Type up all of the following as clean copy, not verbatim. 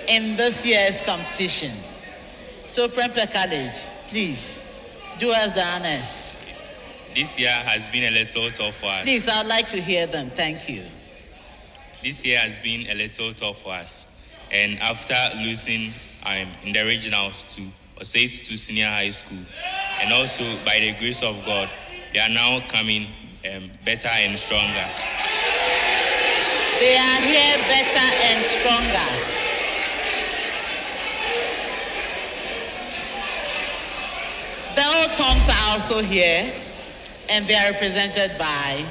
in this year's competition. So Prempeh College, please, do us the honors. This year has been a little tough for us. Please, I'd like to hear them. Thank you. This year has been a little tough for us. And after losing in the regionals to Osei to senior high school, and also by the grace of God, we are now coming better and stronger. They are here better and stronger. The old Toms are also here, and they are represented by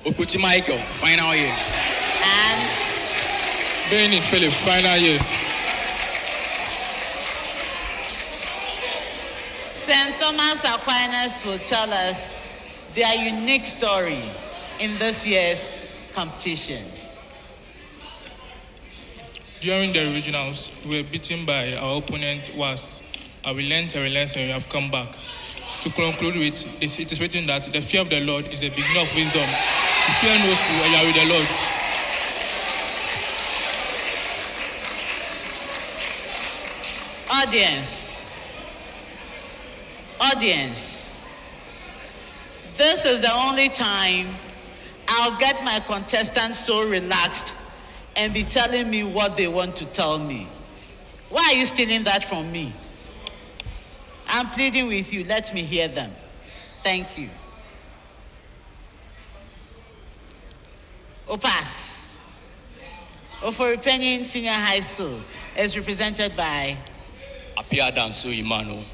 Okuti Michael, final year. and Benny Philip, final year. St. Thomas Aquinas will tell us their unique story in this year's competition. During the regionals, we were beaten by our opponent was. We learned and we have come back. To conclude with, it is written that the fear of the Lord is the beginning of wisdom. You fear no school when you are with the Lord. Audience, this is the only time I'll get my contestants so relaxed and be telling me what they want to tell me. Why are you stealing that from me? I'm pleading with you. Let me hear them. Thank you. Opas. Ofori Panin Senior High School is represented by Apia Danso Imano.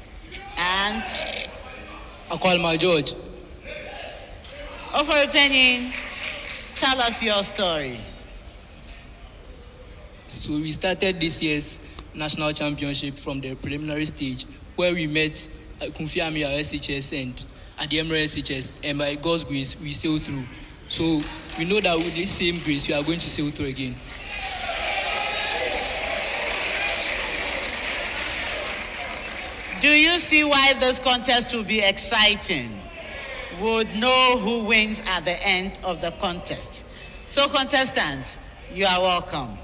and Akwalma George. Ofori Panin, tell us your story. So we started this year's national championship from the preliminary stage where we met Kumfi Amir SHS and Adiemre SHS, and by God's grace we sailed through. So we know that with this same grace we are going to sail through again. Do you see why this contest will be exciting? Would know who wins at the end of the contest. So contestants, you are welcome.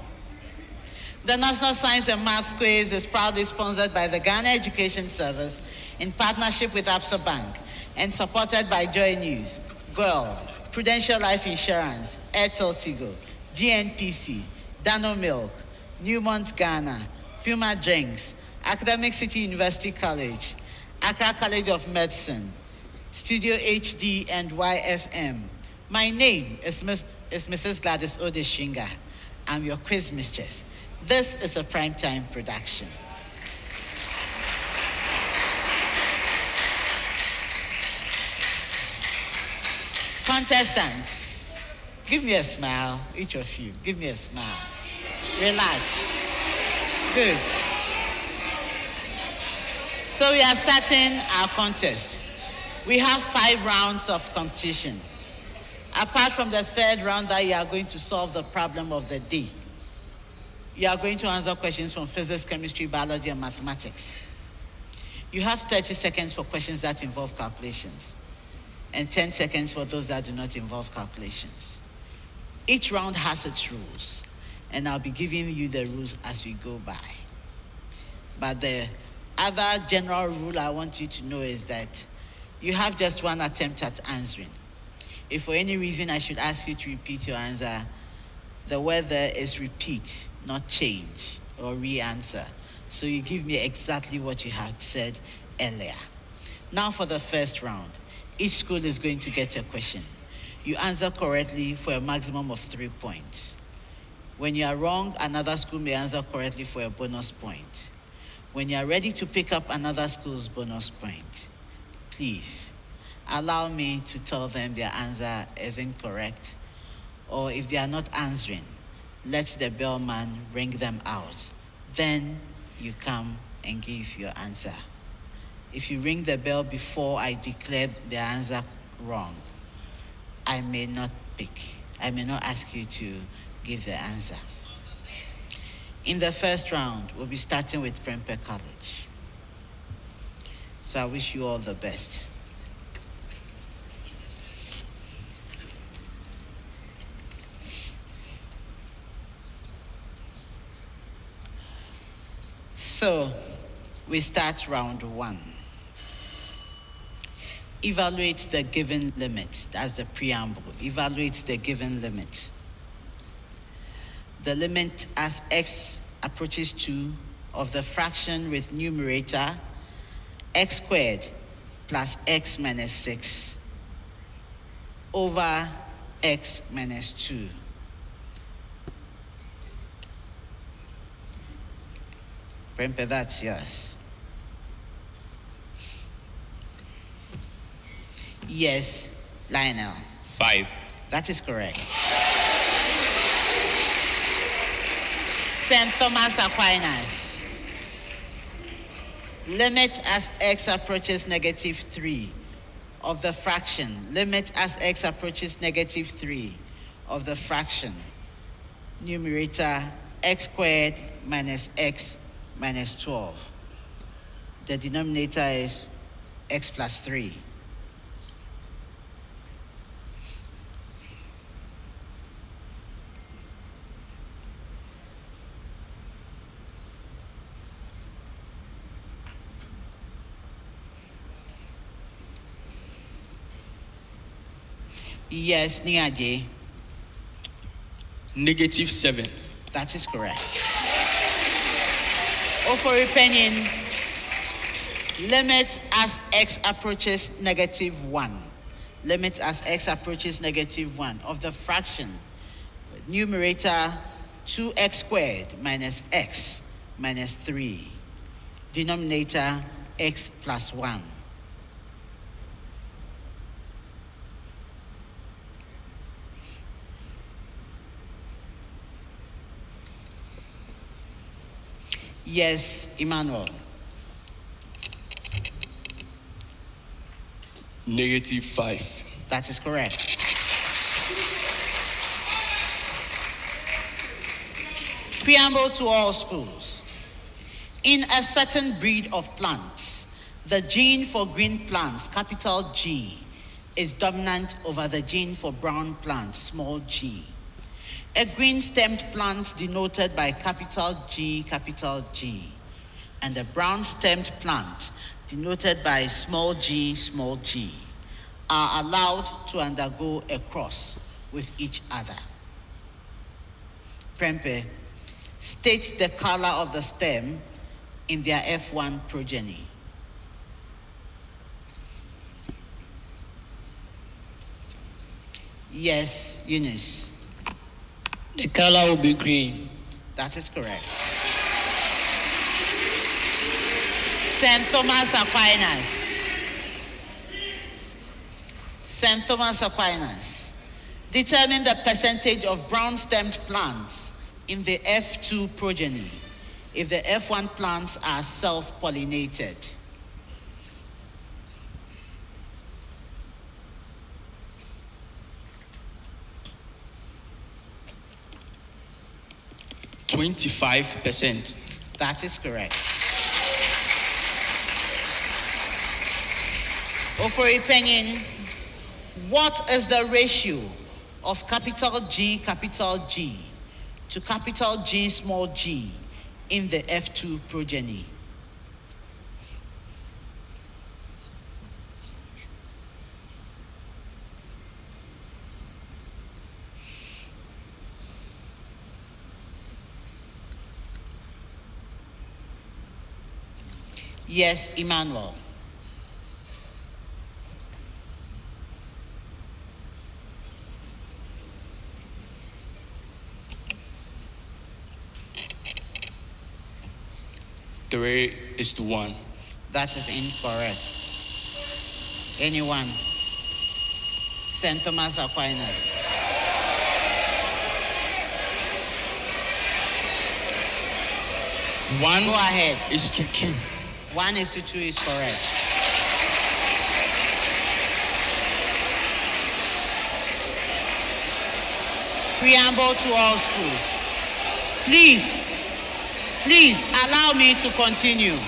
The National Science and Maths Quiz is proudly sponsored by the Ghana Education Service in partnership with Absa Bank and supported by Joy News, Girl, Prudential Life Insurance, Airtel Tigo, GNPC, Dano Milk, Newmont Ghana, Puma Drinks, Academic City University College, Accra College of Medicine, Studio HD and YFM. My name is Mrs. Gladys Odeshinga. I'm your quiz mistress. This is a primetime production. Contestants, give me a smile, each of you. Give me a smile. Relax. Good. So we are starting our contest. We have 5 rounds of competition. Apart from the 3rd round that you are going to solve the problem of the day. You are going to answer questions from physics, chemistry, biology, and mathematics. You have 30 seconds for questions that involve calculations, and 10 seconds for those that do not involve calculations. Each round has its rules, and I'll be giving you the rules as we go by. But the other general rule I want you to know is that you have just one attempt at answering. If for any reason I should ask you to repeat your answer, the word there is repeat, not change or re-answer. So you give me exactly what you had said earlier. Now for the first round. Each school is going to get a question. You answer correctly for a maximum of 3 points. When you are wrong, another school may answer correctly for a bonus point. When you are ready to pick up another school's bonus point, please allow me to tell them their answer is incorrect, or if they are not answering, let the bellman ring them out. Then you come and give your answer. If you ring the bell before I declare the answer wrong, I may not ask you to give the answer. In the first round, we'll be starting with Prempeh College. So I wish you all the best. So, we start round 1. Evaluate the given limit. That's the preamble. Evaluate the given limit. The limit as x approaches 2 of the fraction with numerator x squared plus x minus 6 over x minus 2. Prempeh, that's yours. Yes, Lionel. 5. That is correct. St. Thomas Aquinas. Limit as x approaches negative 3 of the fraction. Limit as x approaches negative 3 of the fraction. Numerator x squared minus x minus 12. The denominator is x plus 3. Yes, Niaje. -7. That is correct. Ofori Panin, limit as x approaches negative 1. Limit as x approaches negative 1 of the fraction. Numerator 2x squared minus x minus 3. Denominator x plus 1. Yes, Emmanuel. -5. That is correct. Preamble to all schools. In a certain breed of plants, the gene for green plants, capital G, is dominant over the gene for brown plants, small g. A green-stemmed plant denoted by capital G, and a brown-stemmed plant denoted by small g, are allowed to undergo a cross with each other. Prempeh, state the color of the stem in their F1 progeny. Yes, Eunice. The color will be green. That is correct. St. Thomas Aquinas. St. Thomas Aquinas. Determine the percentage of brown-stemmed plants in the F2 progeny if the F1 plants are self-pollinated. %25. That is correct. Ofori Panin, what is the ratio of capital G to capital G small g in the F2 progeny? Yes, Emmanuel. Three is to 1. That is incorrect. Anyone? St. Thomas Aquinas. One Go ahead. is to 2. 1:2 is correct. Preamble to all schools. Please allow me to continue.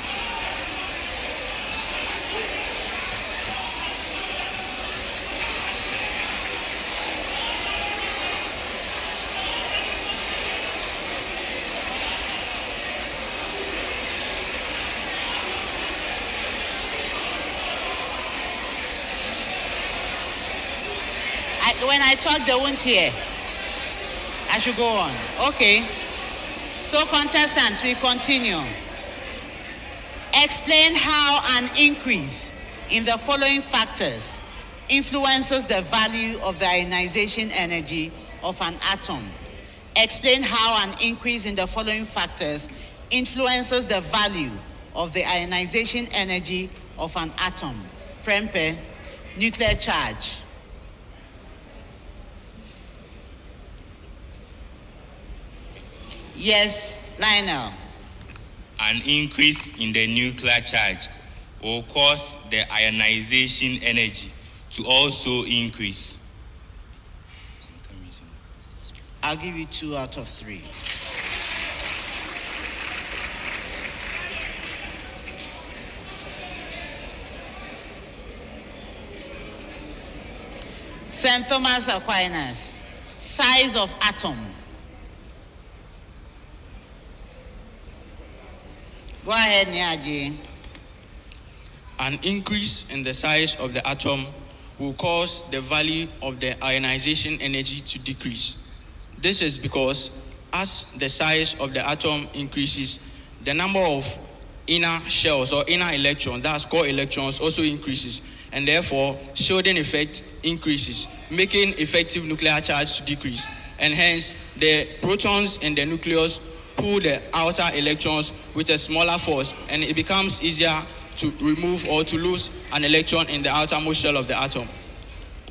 when I talk, they won't hear. I should go on. Okay. So contestants, we continue. Explain how an increase in the following factors influences the value of the ionization energy of an atom. Explain how an increase in the following factors influences the value of the ionization energy of an atom. Prempeh, nuclear charge. Yes, Lionel. An increase in the nuclear charge will cause the ionization energy to also increase. I'll give you 2 out of 3. St. Thomas Aquinas, size of atom. Go ahead, Nyaji. An increase in the size of the atom will cause the value of the ionization energy to decrease. This is because as the size of the atom increases, the number of inner shells or inner electrons, that's core electrons, also increases, and therefore shielding effect increases, making effective nuclear charge to decrease, and hence the protons in the nucleus pull the outer electrons with a smaller force, and it becomes easier to remove or to lose an electron in the outermost shell of the atom.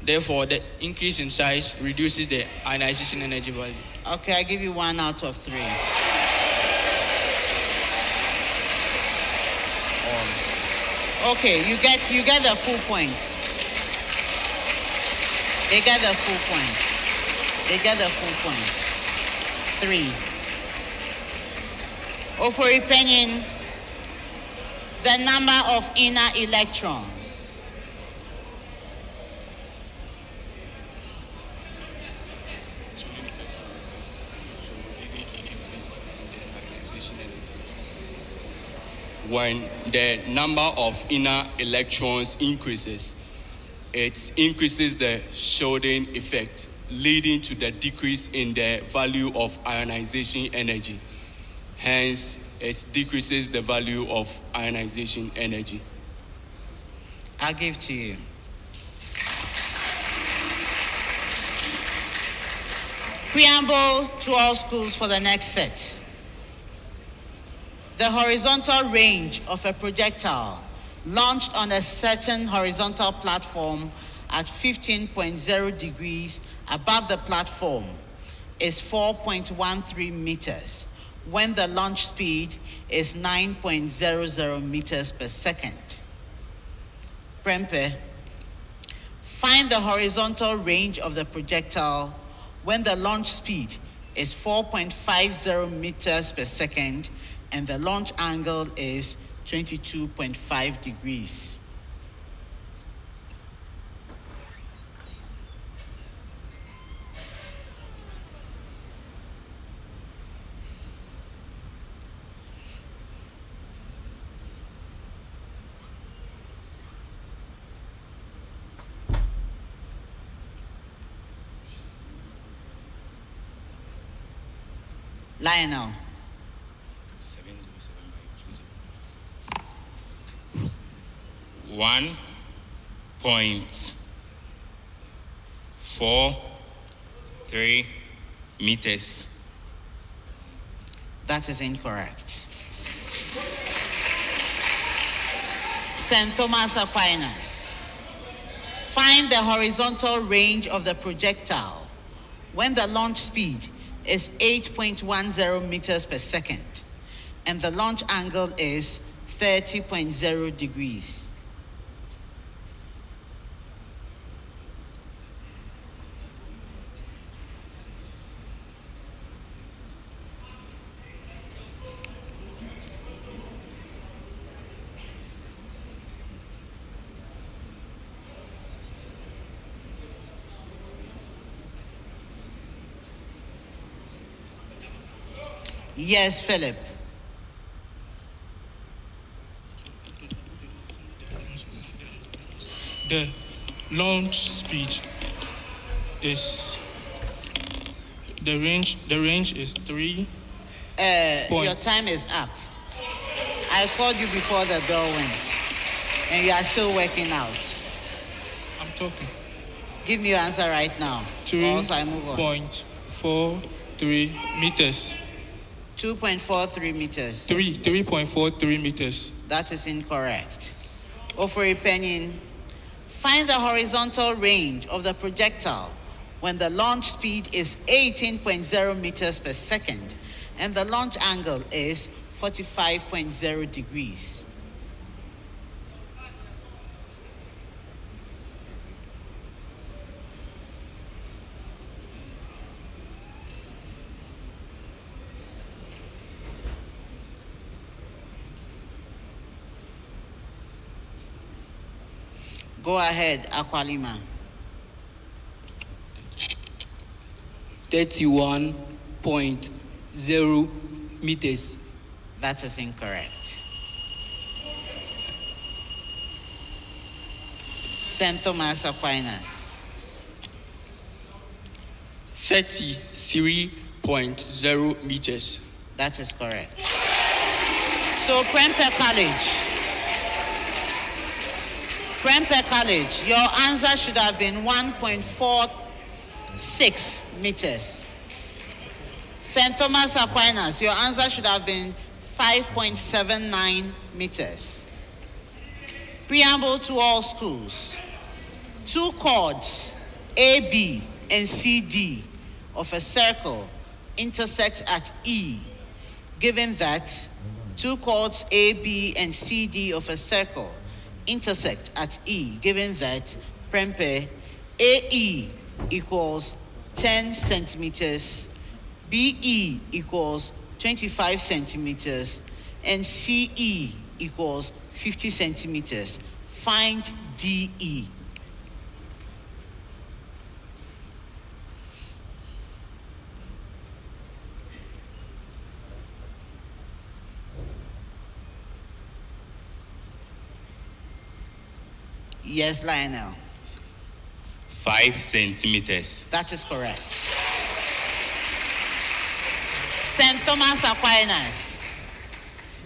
Therefore, the increase in size reduces the ionization energy value. Okay, I give you 1 out of 3. Okay, you get the full points. They get the full points. They get the full points. 3. Ofori Panin, the number of inner electrons. When the number of inner electrons increases, it increases the shielding effect, leading to the decrease in the value of ionization energy. Hence, it decreases the value of ionization energy. I'll give to you. Preamble to all schools for the next set. The horizontal range of a projectile launched on a certain horizontal platform at 15.0 degrees above the platform is 4.13 meters when the launch speed is 9.00 meters per second. Prempeh, find the horizontal range of the projectile when the launch speed is 4.50 meters per second and the launch angle is 22.5 degrees. Lionel. 1.43 meters. That is incorrect. St. Thomas Aquinas, find the horizontal range of the projectile when the launch speed is 8.10 meters per second and the launch angle is 30.0 degrees. Yes, Philip. The launch speed is the range is 3. Your Points. time is up. I called you before the bell went, and you are still working out. I'm talking. Give me your answer right now. Or else I move on. 3.43 meters. 2.43 meters. 3.43 meters. That is incorrect. Ofori Panin, find the horizontal range of the projectile when the launch speed is 18.0 meters per second and the launch angle is 45.0 degrees. Go ahead, Aqualima. 31.0 meters. That is incorrect. St. Thomas Aquinas. 33.0 meters. That is correct. So Prempeh College, your answer should have been 1.46 meters. St. Thomas Aquinas, your answer should have been 5.79 meters. Preamble to all schools. Two chords, AB and CD, of a circle intersect at E, given that two chords AB and CD of a circle intersect at E, given that Prempeh AE equals 10 centimeters, BE equals 25 centimeters, and CE equals 50 centimeters. Find DE. Yes, Lionel. 5 centimeters. That is correct. St. Thomas Aquinas.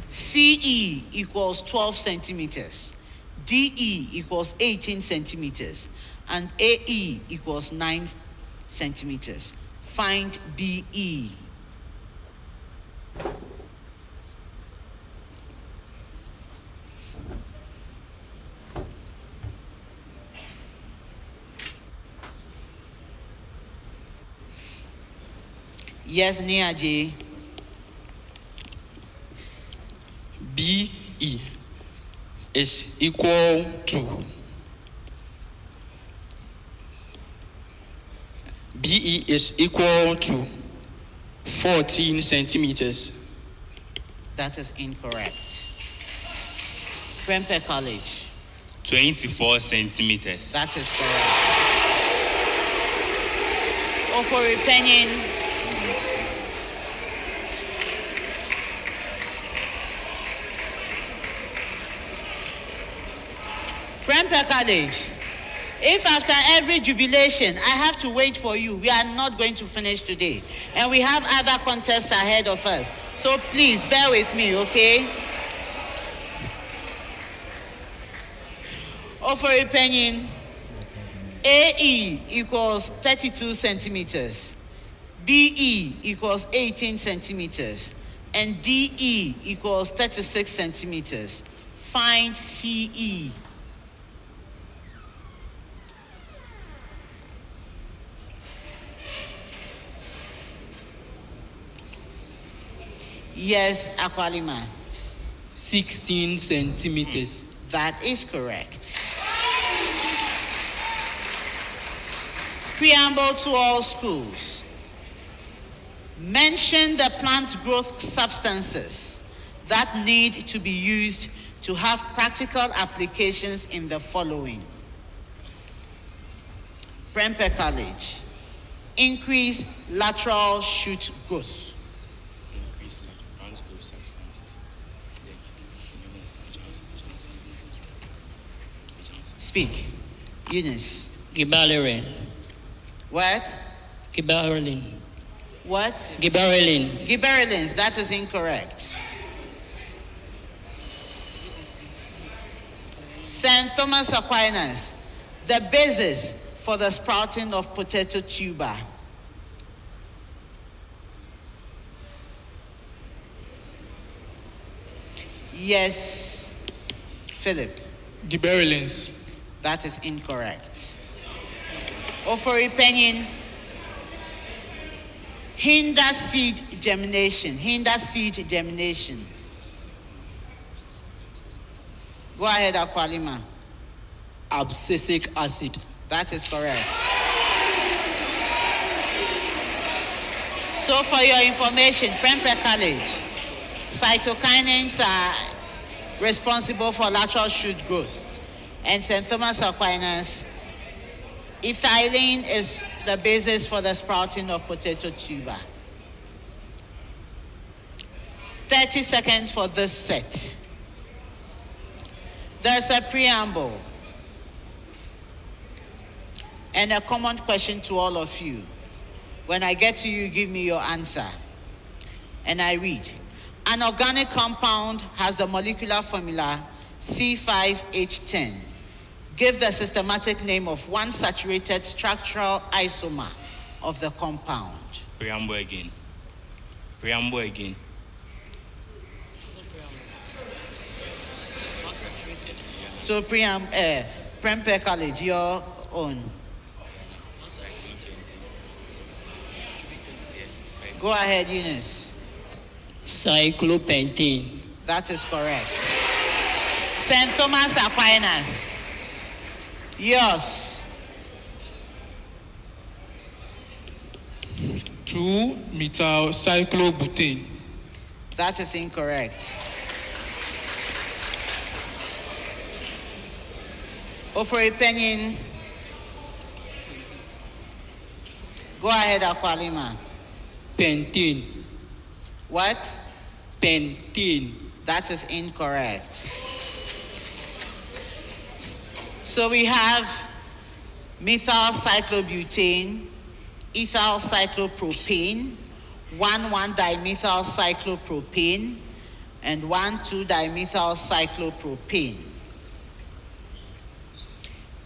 CE equals 12 centimeters. DE equals 18 centimeters. And AE equals 9 centimeters. Find BE. Yes, Niaji. BE is equal to BE is equal to 14 centimeters. That is incorrect. Prempeh College. 24 centimeters. That is correct. Ofori Panin. Prempeh College. If after every jubilation I have to wait for you, we are not going to finish today. And we have other contests ahead of us. So please bear with me, okay? Ofori Panin, AE equals 32 centimeters, BE equals 18 centimeters, and DE equals 36 centimeters. Find CE. Yes, Aqualima. 16 centimeters. That is correct. Preamble to all schools. Mention the plant growth substances that need to be used to have practical applications in the following. Prempeh College. Increase lateral shoot growth. Speak. Eunice. Gibalerin. What? Gibberellin. What? Gibberellin. Gibberellins. That is incorrect. St. Thomas Aquinas, the basis for the sprouting of potato tuber. Yes, Philip. Gibberellins. That is incorrect. Ofori Panin, hinder seed germination. Hinder seed germination. Go ahead, Akwalima. Abscisic acid. That is correct. So for your information, Prempeh College, cytokinins are responsible for lateral shoot growth. And St. Thomas Aquinas, ethylene is the basis for the sprouting of potato tuber. 30 seconds for this set. There's a preamble and a common question to all of you. When I get to you, give me your answer. And I read, an organic compound has the molecular formula C5H10. Give the systematic name of one saturated structural isomer of the compound. Preamble again. Preamble again. So Prempeh College, your own. Go ahead, Eunice. Cyclopentane. That is correct. St. Thomas Aquinas, yours. 2-methyl-cyclobutane. That is incorrect. Ofori Panin. Go ahead, Akwalima. Pentane. What? Pentane. That is incorrect. So we have methyl cyclobutane, ethyl cyclopropane, 1,1-dimethyl cyclopropane, and 1,2-dimethyl cyclopropane.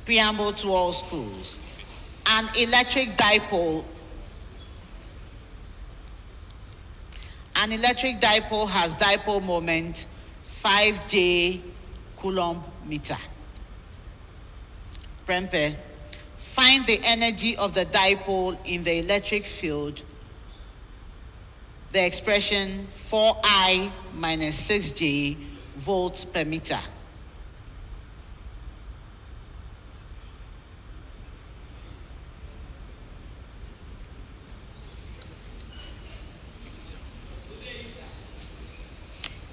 Preamble to all schools. An electric dipole. An electric dipole has dipole moment 5J Coulomb meter. Prempeh, find the energy of the dipole in the electric field. The expression 4I minus 6J volts per meter.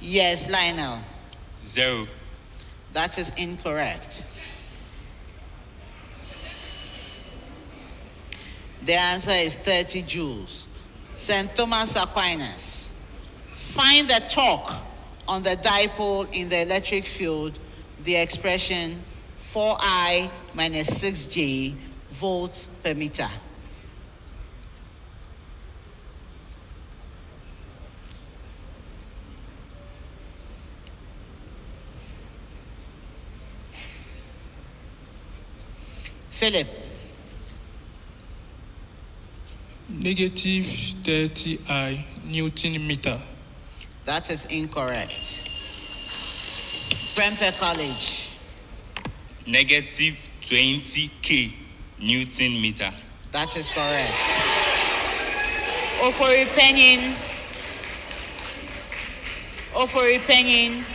Yes, Lionel. 0. That is incorrect. The answer is 30 joules. St. Thomas Aquinas, find the torque on the dipole in the electric field, the expression 4I minus 6J volts per meter. Philip. Negative 30I Newton meter. That is incorrect. Prempeh College. Negative 20K Newton meter. That is correct. Ofori Panin. Ofori Panin.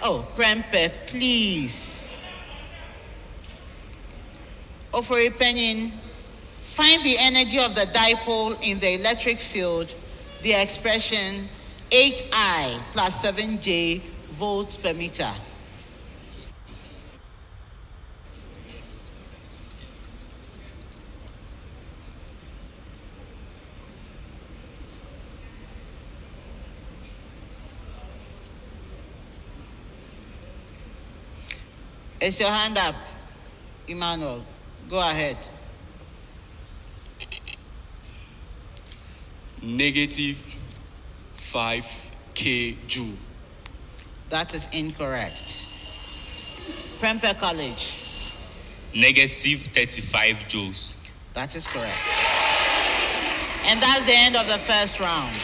Oh, Prempeh, please. Ofori Panin, find the energy of the dipole in the electric field, the expression 8I plus 7J volts per meter. Is your hand up, Emmanuel? Go ahead. negative 5 kJ. That is incorrect. Prempeh College. Negative 35 joules. That is correct. And that's the end of the first round.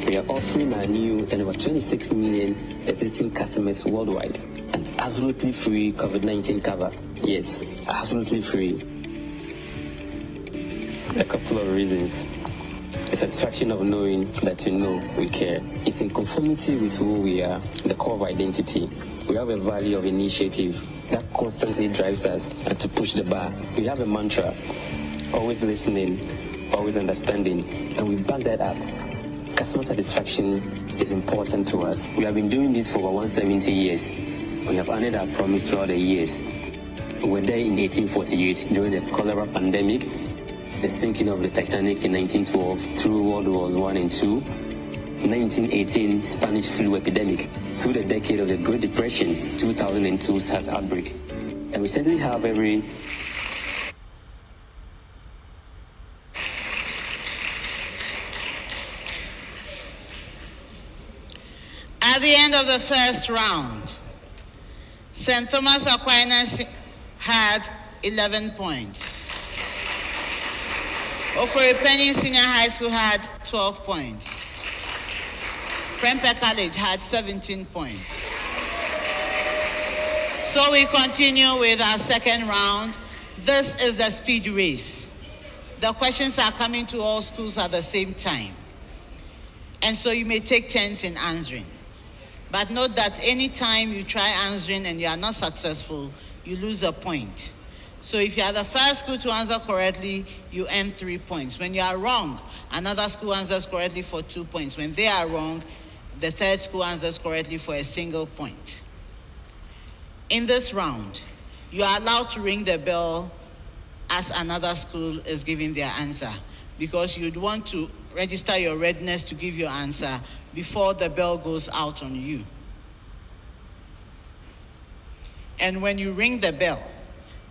We are offering our new and over 26 million existing customers worldwide an absolutely free COVID-19 cover. Yes, absolutely free. A couple of reasons. The satisfaction of knowing that you know we care. It's in conformity with who we are, the core of identity. We have a value of initiative that constantly drives us to push the bar. We have a mantra, always listening, always understanding, and we back that up. Customer satisfaction is important to us. We have been doing this for over 170 years. We have honored our promise throughout the years. We were there in 1848 during the cholera pandemic, the sinking of the Titanic in 1912 through World Wars I and II, 1918 Spanish flu epidemic, through the decade of the Great Depression, 2002 SARS outbreak. And we certainly have every At the end of the first round, St. Thomas Aquinas had 11 points. Ofori Panin Senior High School had 12 points. Prempeh College had 17 points. So we continue with our second round. This is the speed race. The questions are coming to all schools at the same time. And so you may take turns in answering. But note that any time you try answering and you are not successful, you lose a point. So if you are the first school to answer correctly, you earn 3 points. When you are wrong, another school answers correctly for 2 points. When they are wrong, the third school answers correctly for a single point. In this round, you are allowed to ring the bell as another school is giving their answer, because you'd want to register your readiness to give your answer before the bell goes out on you. And when you ring the bell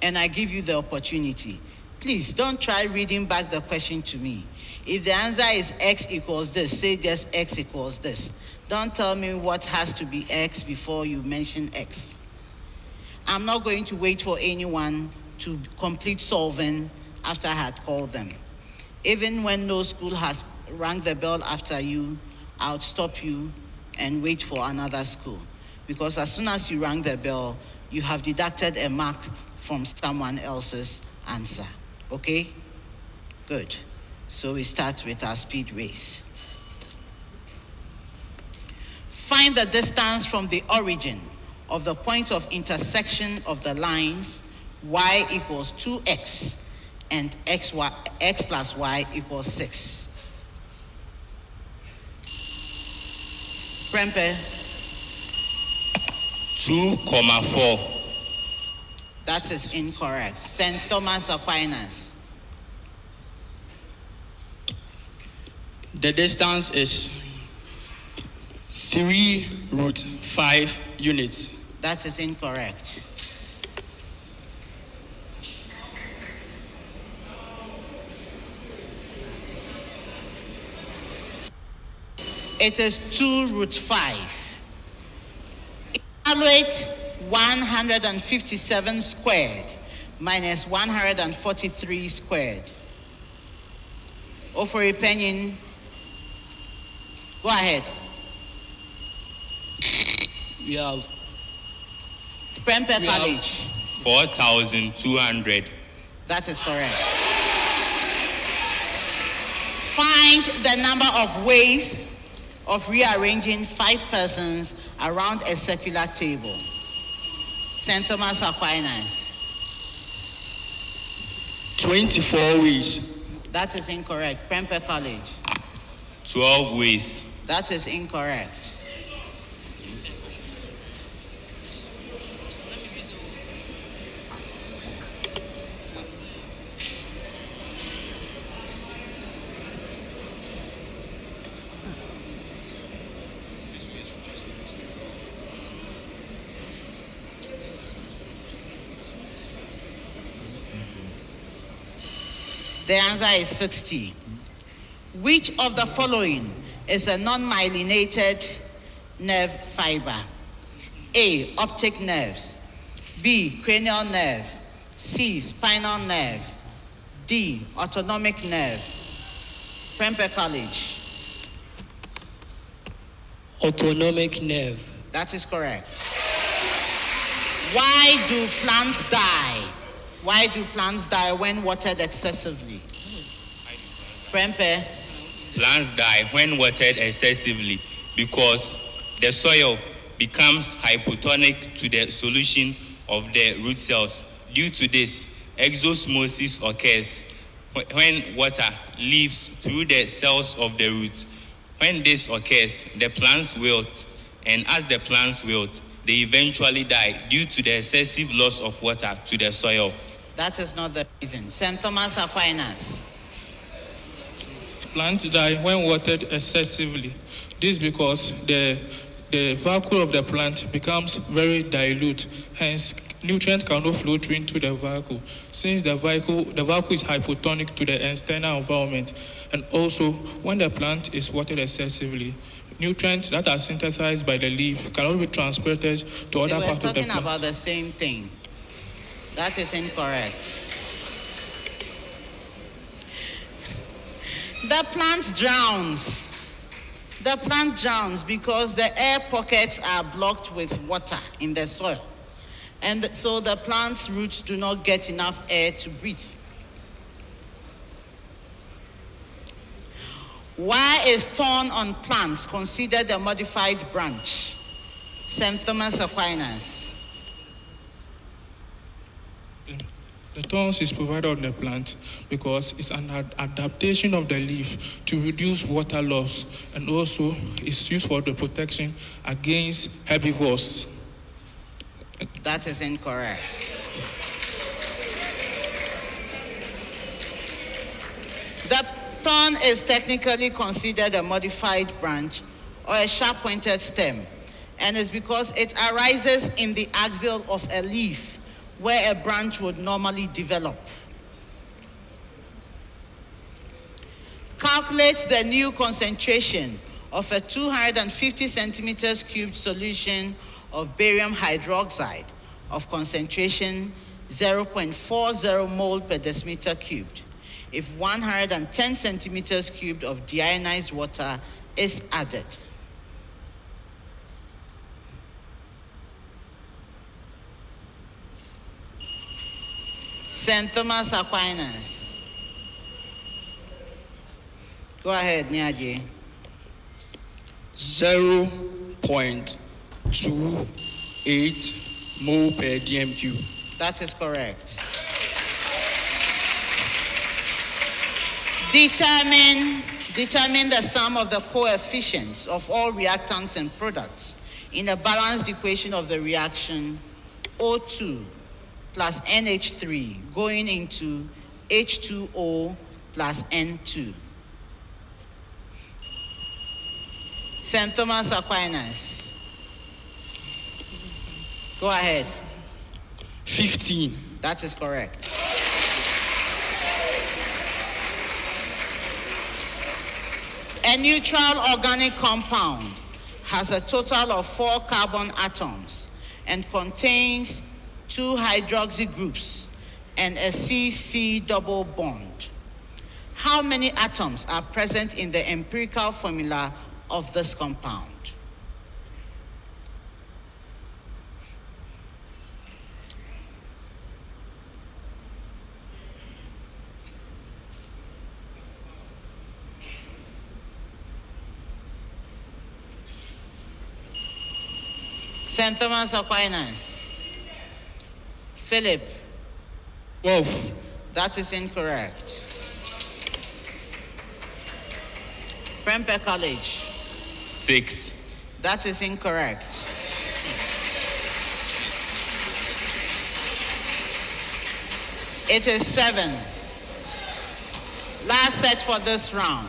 and I give you the opportunity, please don't try reading back the question to me. If the answer is X equals this, say just X equals this. Don't tell me what has to be X before you mention X. I'm not going to wait for anyone to complete solving after I had called them. Even when no school has rang the bell after you, I'll stop you and wait for another school. Because as soon as you rang the bell, you have deducted a mark from someone else's answer. Okay? Good. So we start with our speed race. Find the distance from the origin of the point of intersection of the lines y equals 2x and x plus y equals 6. Prempeh. 2,4. That is incorrect. St. Thomas Aquinas. The distance is 3 root 5 units. That is incorrect. It is 2 root 5. Evaluate 157 squared minus 143 squared. Ofori Panin Go ahead. We have Prempeh We have- College. 4,200. That is correct. Find the number of ways of rearranging 5 persons around a circular table. St. Thomas Aquinas. 24 ways. That is incorrect. Prempeh College. 12 ways. That is incorrect. The answer is 60. Which of the following is a non-myelinated nerve fiber? A, optic nerves. B, cranial nerve. C, spinal nerve. D, autonomic nerve. Prempeh College. autonomic nerve. That is correct. Why do plants die? Why do plants die when watered excessively? Prempeh. Plants die when watered excessively because the soil becomes hypotonic to the solution of the root cells. Due to this, exosmosis occurs when water leaves through the cells of the root. When this occurs, the plants wilt, and as the plants wilt, they eventually die due to the excessive loss of water to the soil. That is not the reason. St. Thomas Aquinas. Plants die when watered excessively. This because the vacuole of the plant becomes very dilute. Hence, nutrients cannot flow through into the vacuole. Since the vacuole is hypotonic to the external environment, and also when the plant is watered excessively, nutrients that are synthesized by the leaf cannot be transported to other We're parts of the talking plant. about the same thing. That is incorrect. The plant drowns. The plant drowns because the air pockets are blocked with water in the soil. And so the plant's roots do not get enough air to breathe. Why is thorn on plants considered a modified branch? St. Thomas Aquinas. The thorns is provided on the plant because it's an adaptation of the leaf to reduce water loss, and also it's used for the protection against herbivores. That is incorrect. The thorn is technically considered a modified branch or a sharp-pointed stem, and it's because it arises in the axial of a leaf where a branch would normally develop. Calculate the new concentration of a 250 centimeters cubed solution of barium hydroxide of concentration 0.40 mole per decimeter cubed if 110 centimeters cubed of deionized water is added. St. Thomas Aquinas. Go ahead, Nyaji. 0.28 mole per dmq. That is correct. Determine the sum of the coefficients of all reactants and products in a balanced equation of the reaction O2 plus NH3 going into H2O plus N2. St. Thomas Aquinas. Go ahead. 15. That is correct. A neutral organic compound has a total of 4 carbon atoms and contains 2 hydroxy groups and a CC double bond. How many atoms are present in the empirical formula of this compound? St. Thomas Aquinas. Philip. Wolf. That is incorrect. Prempeh College. 6. That is incorrect. It is 7. Last set for this round.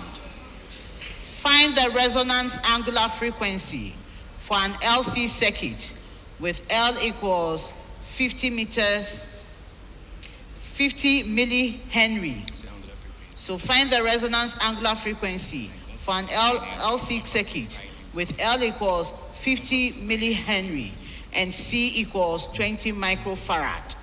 Find the resonance angular frequency for an LC circuit with L equals 50 meters, 50 millihenry. So find the resonance angular frequency for an LC circuit with L equals 50 millihenry and C equals 20 microfarad.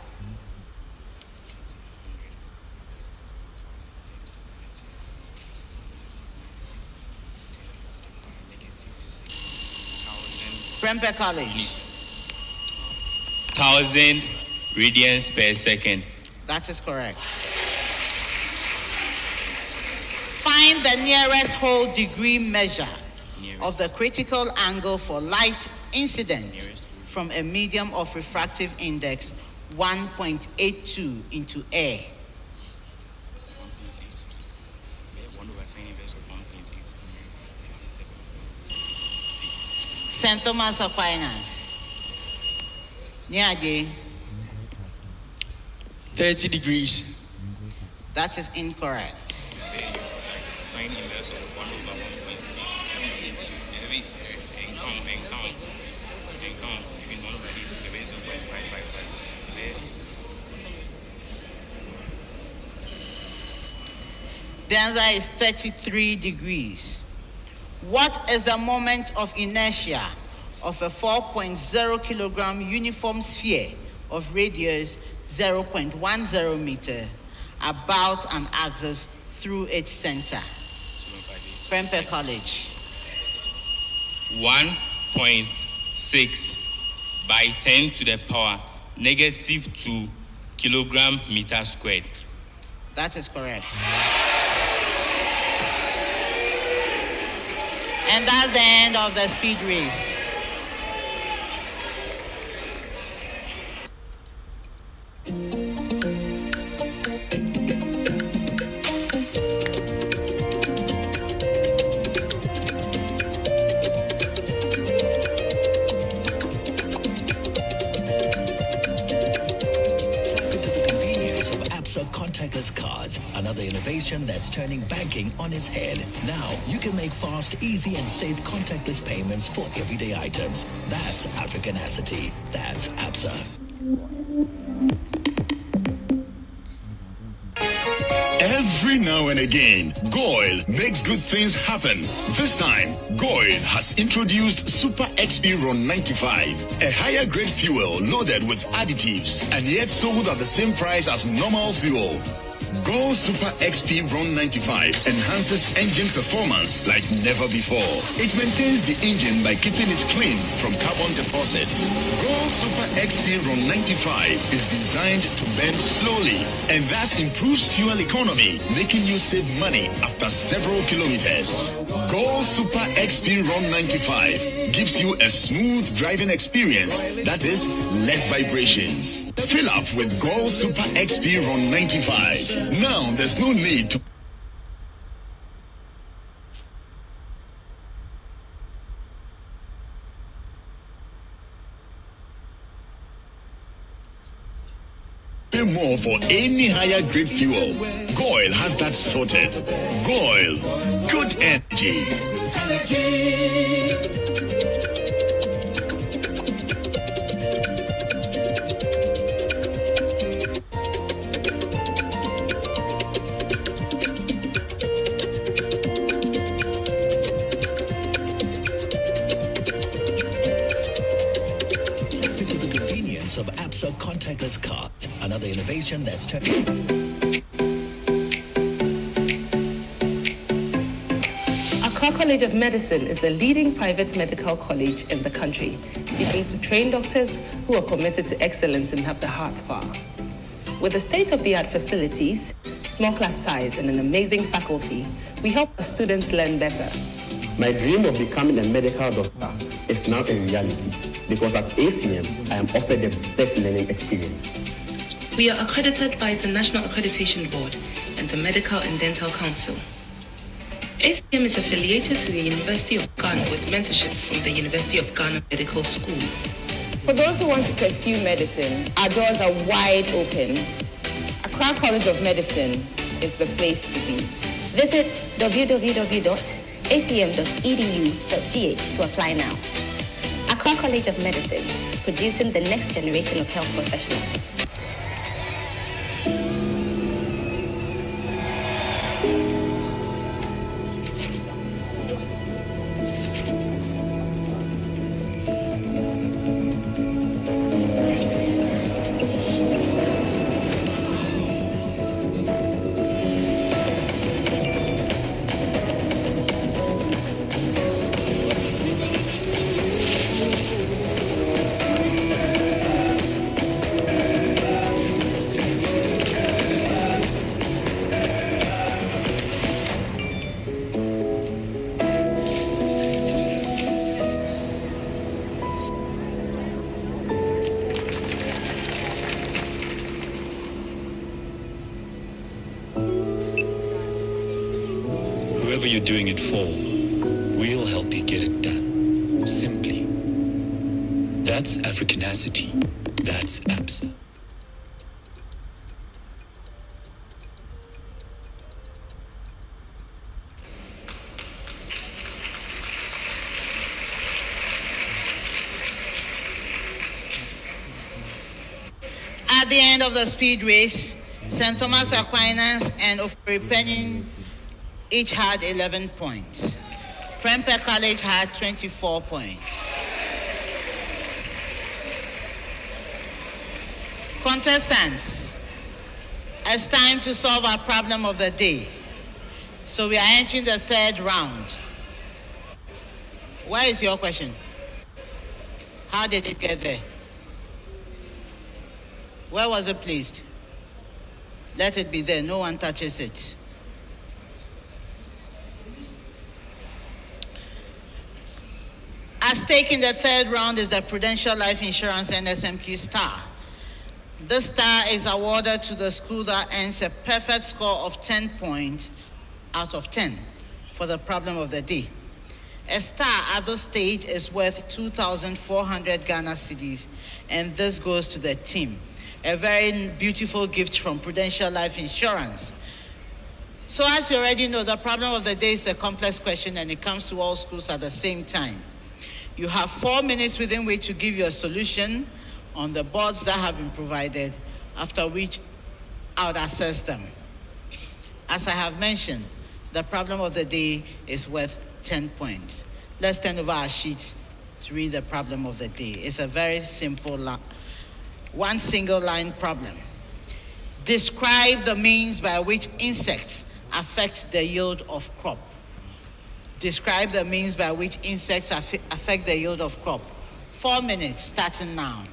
Prempeh College. 1,000 radians per second. That is correct. Find the nearest whole degree measure of the critical angle for light incident from a medium of refractive index 1.82 into air. St. Thomas Aquinas. Niaje. 30 degrees. That is incorrect. Sine inverse of 1 over 1.8. Even 1 over 8 to the base of 0.555. The answer is 33 degrees. What is the moment of inertia of a 4.0 kilogram uniform sphere of radius 0.10 meter about an axis through its center? Prempeh College. 1.6 by 10 to the power negative 2 kilogram meter squared. That is correct. And that's the end of the speed race. Contactless cards, another innovation that's turning banking on its head. Now you can make fast, easy, and safe contactless payments for everyday items. That's Africanacity. That's ABSA. Every now and again, Goil makes good things happen. This time, Goil has introduced Super XP Ron 95, a higher grade fuel loaded with additives and yet sold at the same price as normal fuel. Goil Super XP Ron 95 enhances engine performance like never before. It maintains the engine by keeping it clean from carbon deposits. Goil Super XP Ron 95 is designed to burn slowly and thus improves fuel economy, making you save money after several kilometers. Goil Super XP Ron 95 gives you a smooth driving experience that is less vibrations. Fill up with Goil Super XP Ron 95. Now there's no need to pay more for any higher grade fuel. Goil has that sorted. Goil, good energy. Of ABSA contactless cards, another innovation that's turning. Akoko College of Medicine is the leading private medical college in the country, seeking to train doctors who are committed to excellence and have the heart power. With the state-of-the-art facilities, small class size, and an amazing faculty, we help our students learn better. My dream of becoming a medical doctor is now a reality because at ACM, I am offered the best learning experience. We are accredited by the National Accreditation Board and the Medical and Dental Council. ACM is affiliated to the University of Ghana with mentorship from the University of Ghana Medical School. For those who want to pursue medicine, our doors are wide open. Accra College of Medicine is the place to be. Visit www.acm.edu.gh to apply now. Accra College of Medicine, producing the next generation of health professionals. Whoever you're doing it for, we'll help you get it done. Simply. That's Africanacity. That's ABSA. At the end of the speed race, St. Thomas Aquinas and Ofori Panin each had 11 points. Prempeh College had 24 points. Contestants, it's time to solve our problem of the day. So we are entering the third round. Where is your question? How did it get there? Where was it placed? Let it be there. No one touches it. At stake in the third round is the Prudential Life Insurance and Nsmq star. This star is awarded to the school that earns a perfect score of 10 points out of 10 for the problem of the day. A star at this stage is worth 2,400 Ghana cedis, and this goes to the team. A very beautiful gift from Prudential Life Insurance. So as you already know, the problem of the day is a complex question and it comes to all schools at the same time. You have 4 minutes within which to give your solution on the boards that have been provided, after which I would assess them. As I have mentioned, the problem of the day is worth 10 points. Let's turn over our sheets to read the problem of the day. It's a very simple one single line problem. Describe the means by which insects affect the yield of crop. Describe the means by which insects affect the yield of crop. 4 minutes, starting now.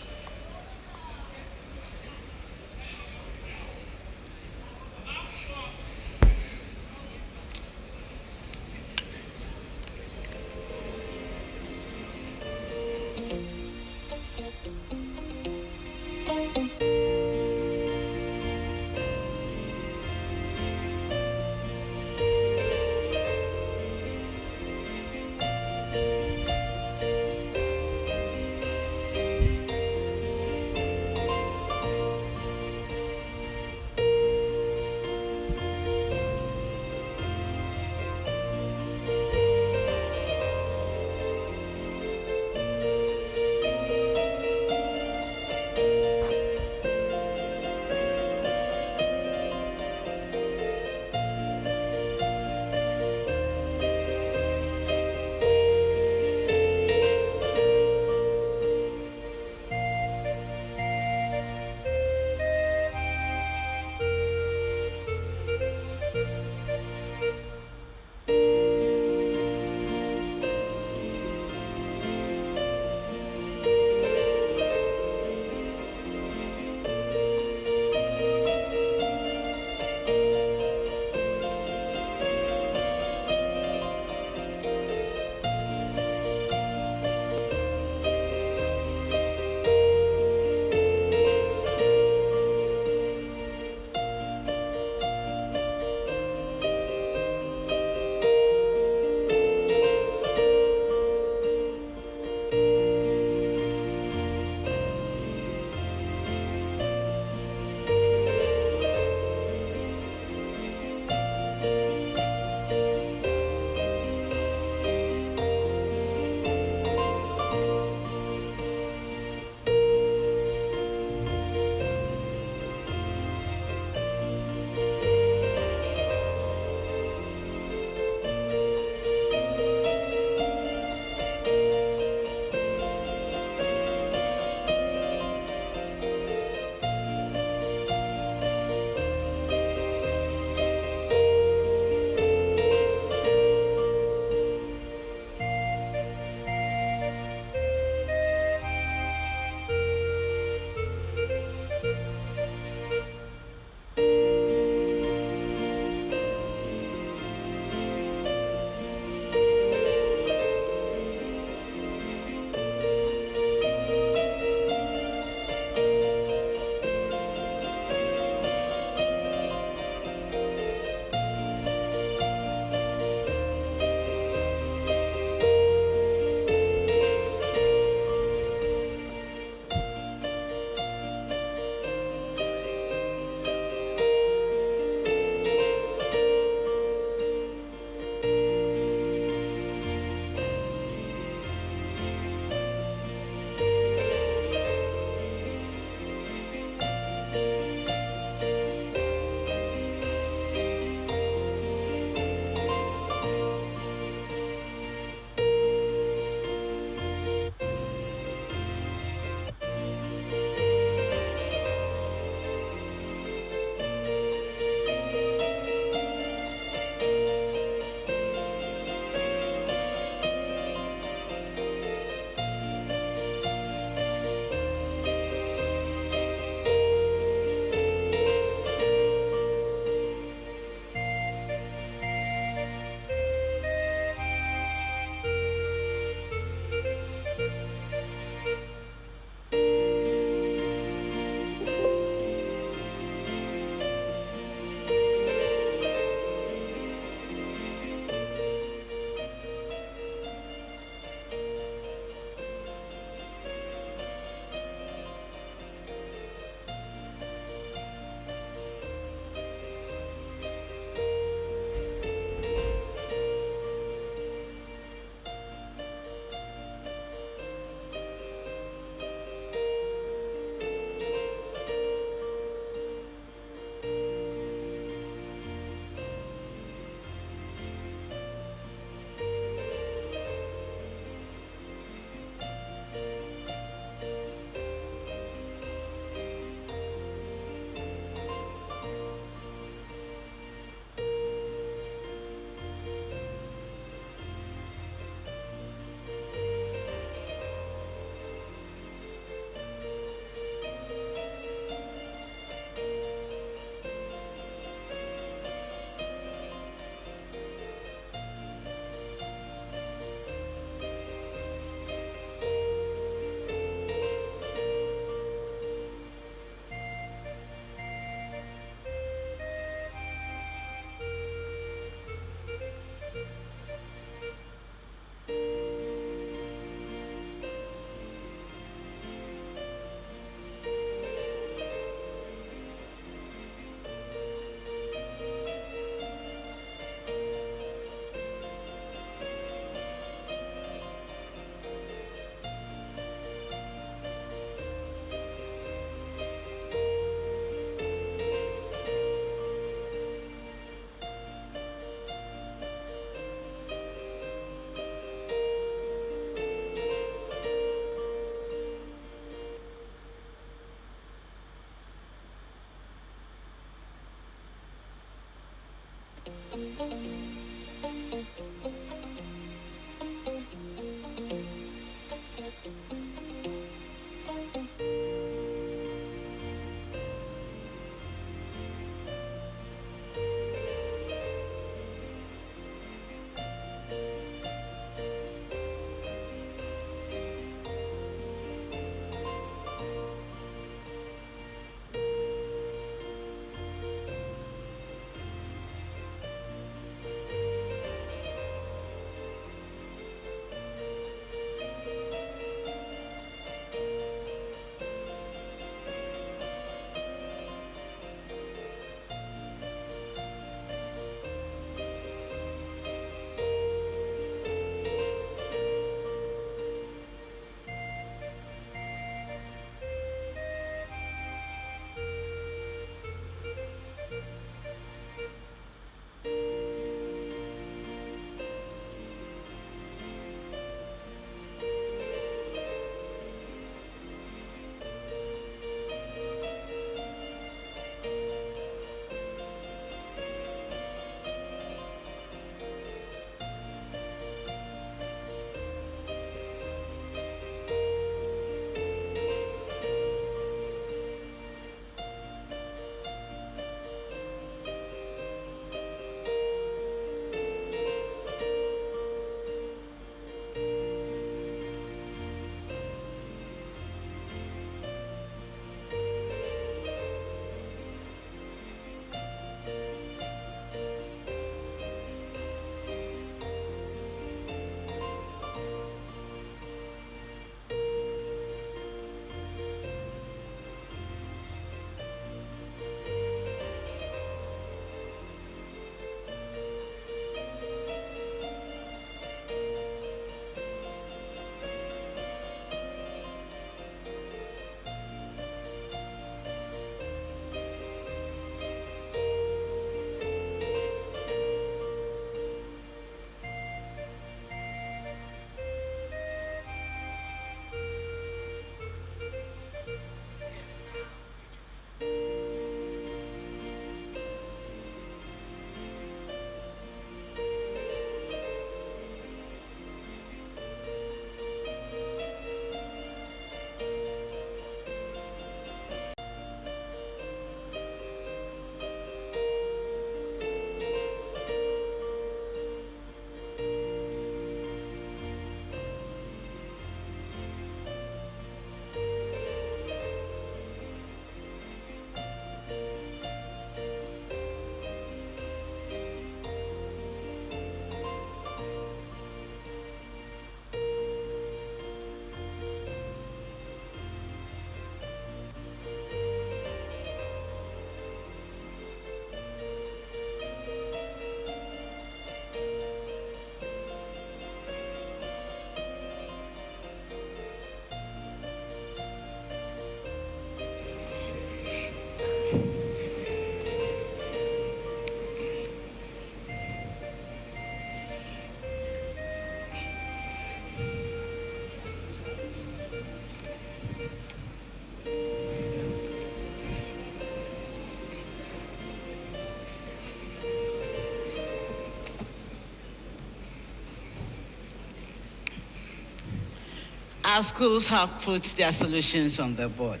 Our schools have put their solutions on the board.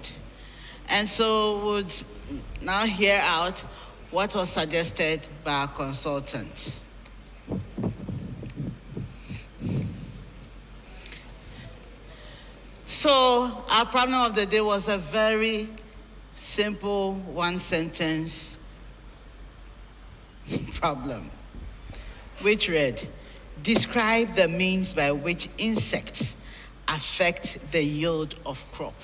And so would now hear out what was suggested by our consultant. So our problem of the day was a very simple one-sentence problem, which read, describe the means by which insects affect the yield of crop.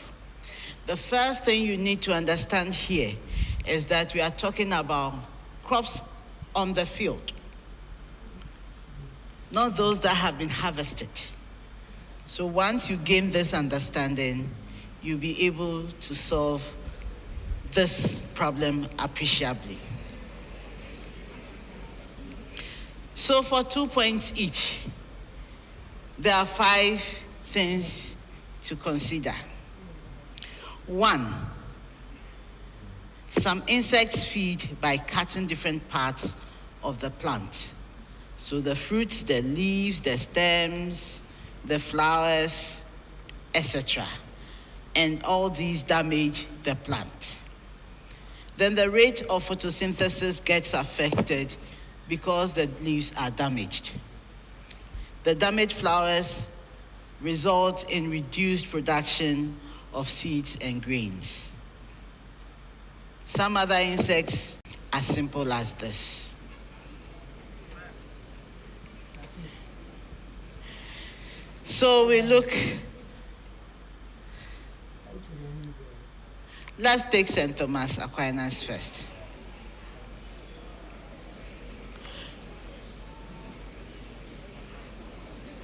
The first thing you need to understand here is that we are talking about crops on the field, not those that have been harvested. So once you gain this understanding, you'll be able to solve this problem appreciably. So for 2 points each, there are 5 things to consider. 1, some insects feed by cutting different parts of the plant. So the fruits, the leaves, the stems, the flowers, etc. And all these damage the plant. Then the rate of photosynthesis gets affected because the leaves are damaged. The damaged flowers result in reduced production of seeds and grains. Some other insects are simple as this. So we look, let's take St. Thomas Aquinas first.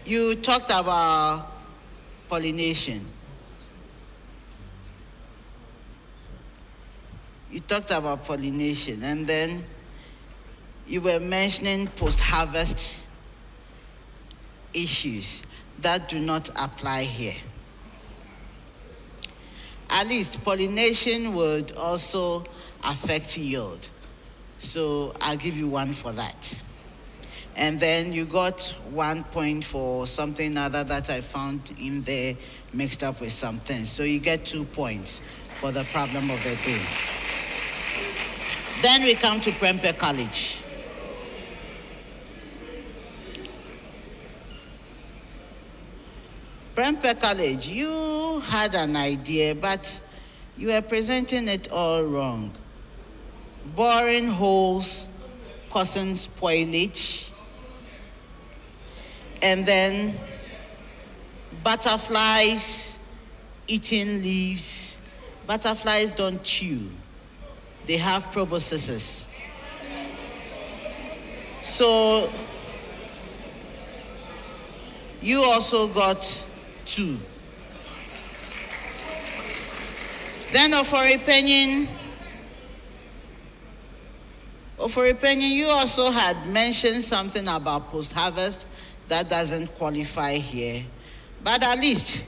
You talked about pollination. You talked about pollination, and then you were mentioning post-harvest issues that do not apply here. At least pollination would also affect yield. So I'll give you one for that. And then you got 1 point for something other that I found in there mixed up with something. So you get 2 points for the problem of the day. Then we come to Prempeh College. Prempeh College, you had an idea, but you were presenting it all wrong. Boring holes causing spoilage, and then butterflies eating leaves. Butterflies don't chew. They have proboscises. So you also got 2. Then Ofori Panin, you also had mentioned something about post-harvest that doesn't qualify here. But at least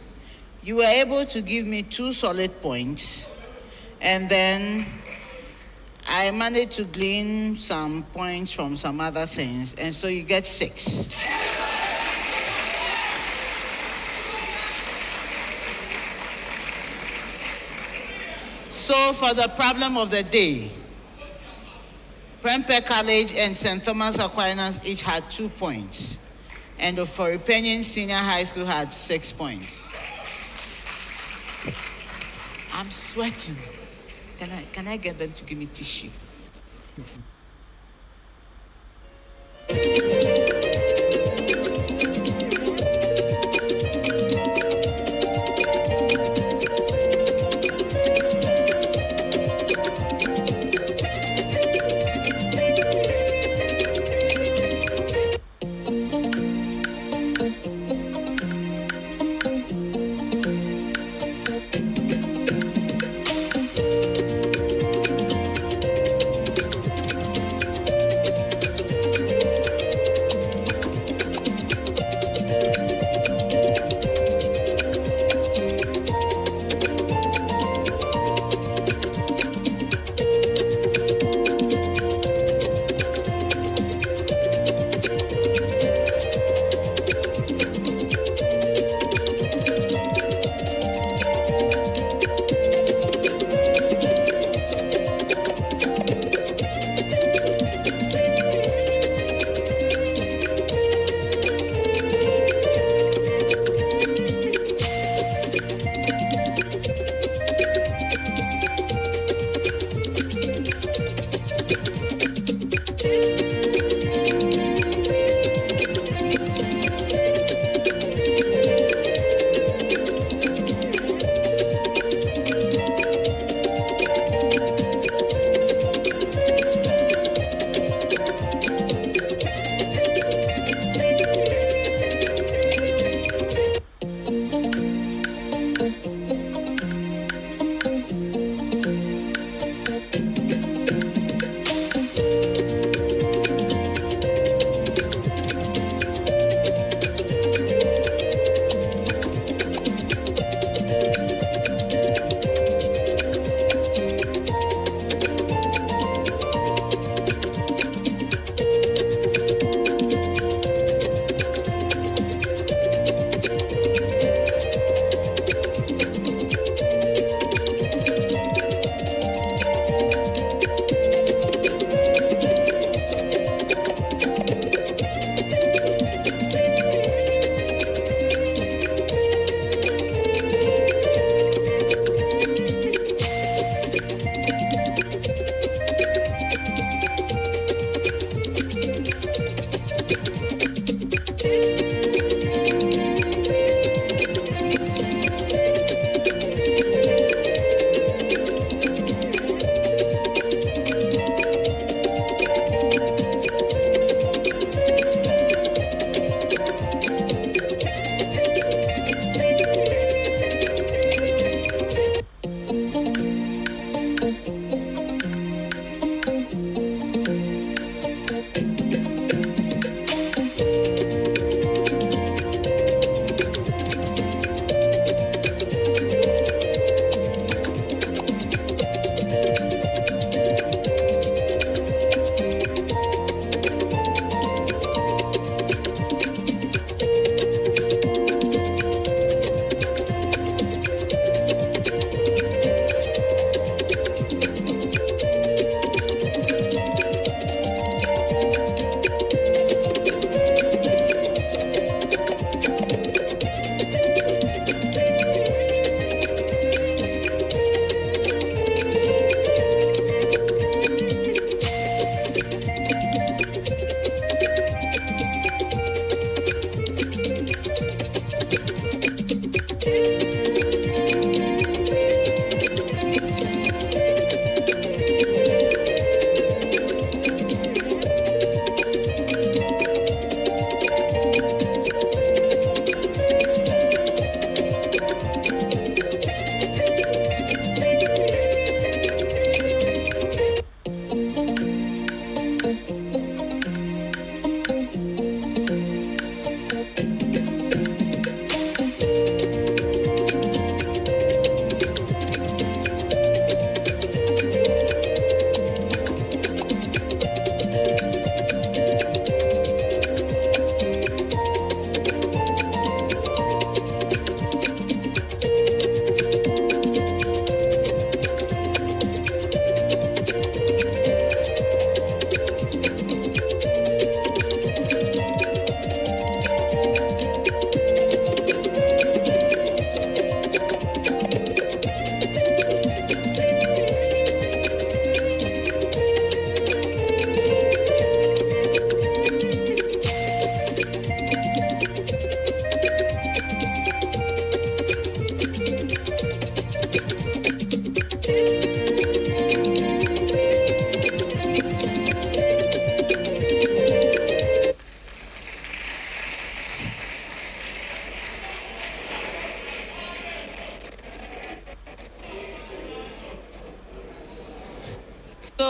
you were able to give me 2 solid points, and then I managed to glean some points from some other things, and so you get 6. So for the problem of the day, Prempeh College and St. Thomas Aquinas each had 2 points, and Ofori Panin Senior High School had 6 points. I'm sweating. Can I get them to give me tissue?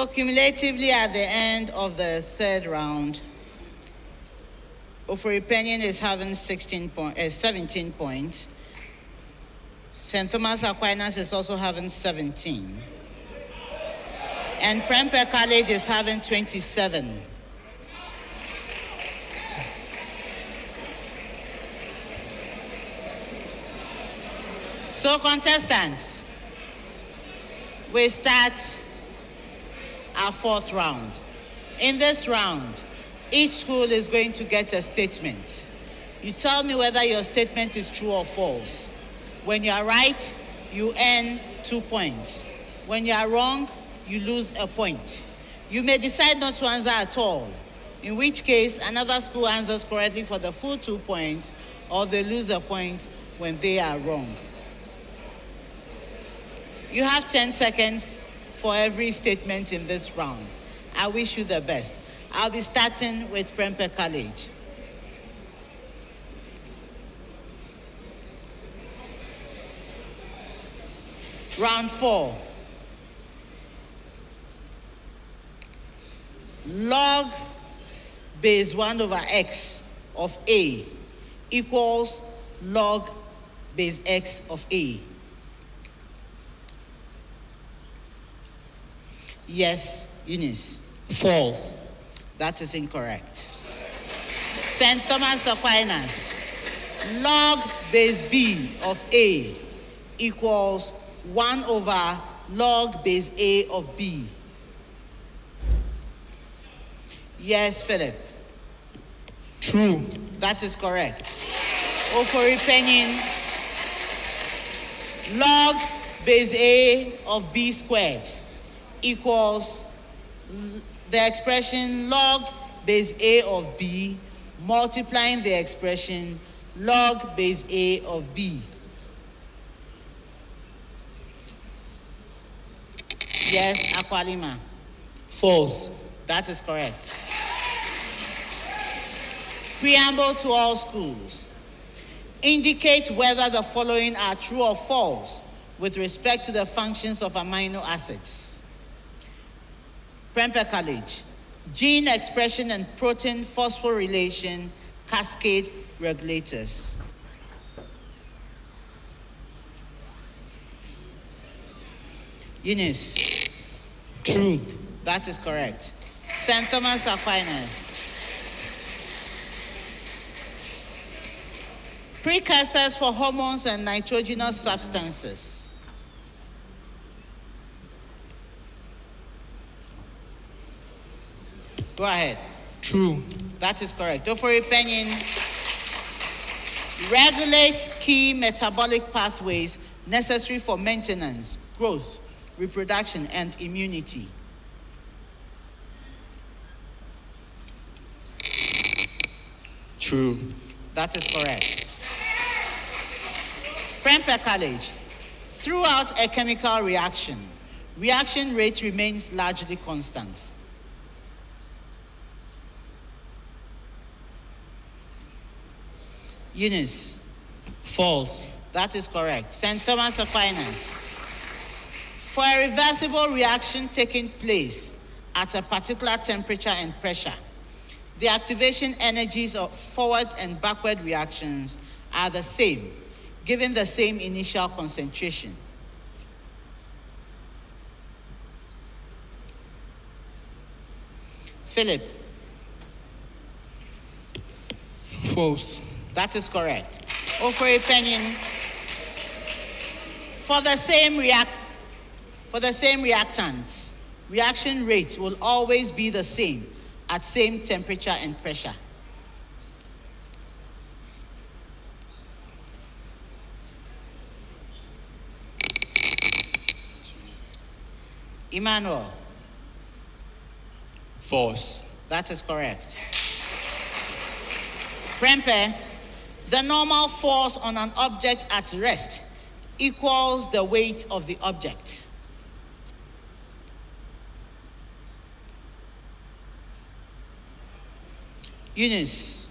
So cumulatively at the end of the third round, Ofori Panin is having 17 points. St. Thomas Aquinas is also having 17. And Prempeh College is having 27. So contestants, we start our fourth round. In this round, each school is going to get a statement. You tell me whether your statement is true or false. When you are right, you earn 2 points. When you are wrong, you lose a point. You may decide not to answer at all, in which case another school answers correctly for the full 2 points, or they lose a point when they are wrong. You have 10 seconds for every statement in this round. I wish you the best. I'll be starting with Prempeh College. Round 4. Log base 1 over x of a equals log base x of a. Yes, Eunice. False. That is incorrect. St. Thomas Aquinas, log base b of a equals 1 over log base a of b. Yes, Philip. True. That is correct. Ofori Panin, log base a of b squared equals the expression log base a of b multiplying the expression log base a of b. Yes, Aqualima. False. That is correct. Preamble to all schools. Indicate whether the following are true or false with respect to the functions of amino acids. Prempeh College, gene expression and protein phosphorylation cascade regulators. Eunice. True. That is correct. St. Thomas Aquinas. Precursors for hormones and nitrogenous substances. Go ahead. True. That is correct. Ofori Panin, regulate key metabolic pathways necessary for maintenance, growth, reproduction, and immunity. True. That is correct. Prempeh College, throughout a chemical reaction, reaction rate remains largely constant. Eunice. False. That is correct. St. Thomas Aquinas. For a reversible reaction taking place at a particular temperature and pressure, the activation energies of forward and backward reactions are the same, given the same initial concentration. Philip. False. That is correct. Ofori Panin, for the same reactants, reaction rate will always be the same at same temperature and pressure. Emmanuel. False. That is correct. Prempeh, the normal force on an object at rest equals the weight of the object. Eunice.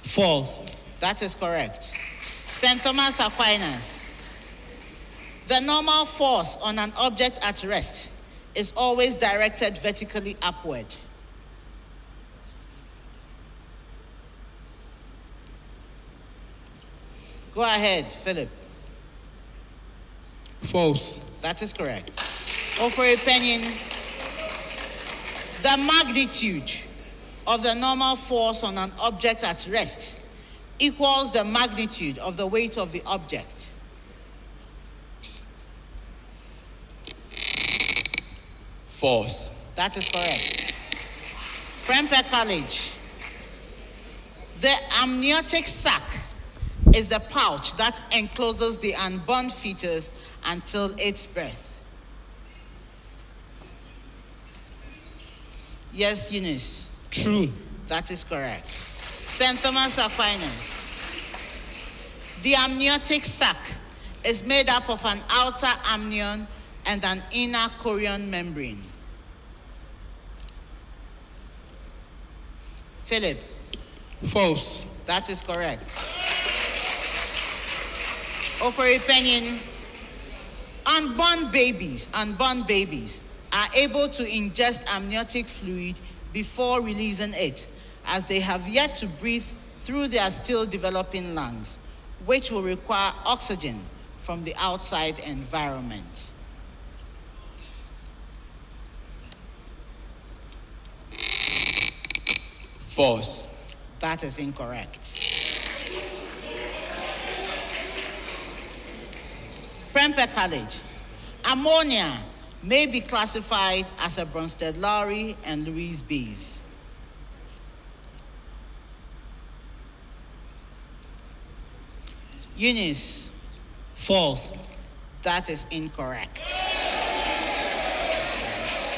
False. That is correct. St. Thomas Aquinas, the normal force on an object at rest is always directed vertically upward? Go ahead, Philip. False. That is correct. Ofori Panin, the magnitude of the normal force on an object at rest equals the magnitude of the weight of the object. False. That is correct. Prempeh College, the amniotic sac is the pouch that encloses the unborn fetus until its birth. Yes, Eunice. True. That is correct. St. Thomas Aquinas, the amniotic sac is made up of an outer amnion and an inner chorion membrane. Philip. False. That is correct. Ofori Panin, unborn babies are able to ingest amniotic fluid before releasing it, as they have yet to breathe through their still developing lungs, which will require oxygen from the outside environment. False. That is incorrect. Prempeh College, ammonia may be classified as a Bronsted-Lowry and Lewis base. Eunice. False. That is incorrect.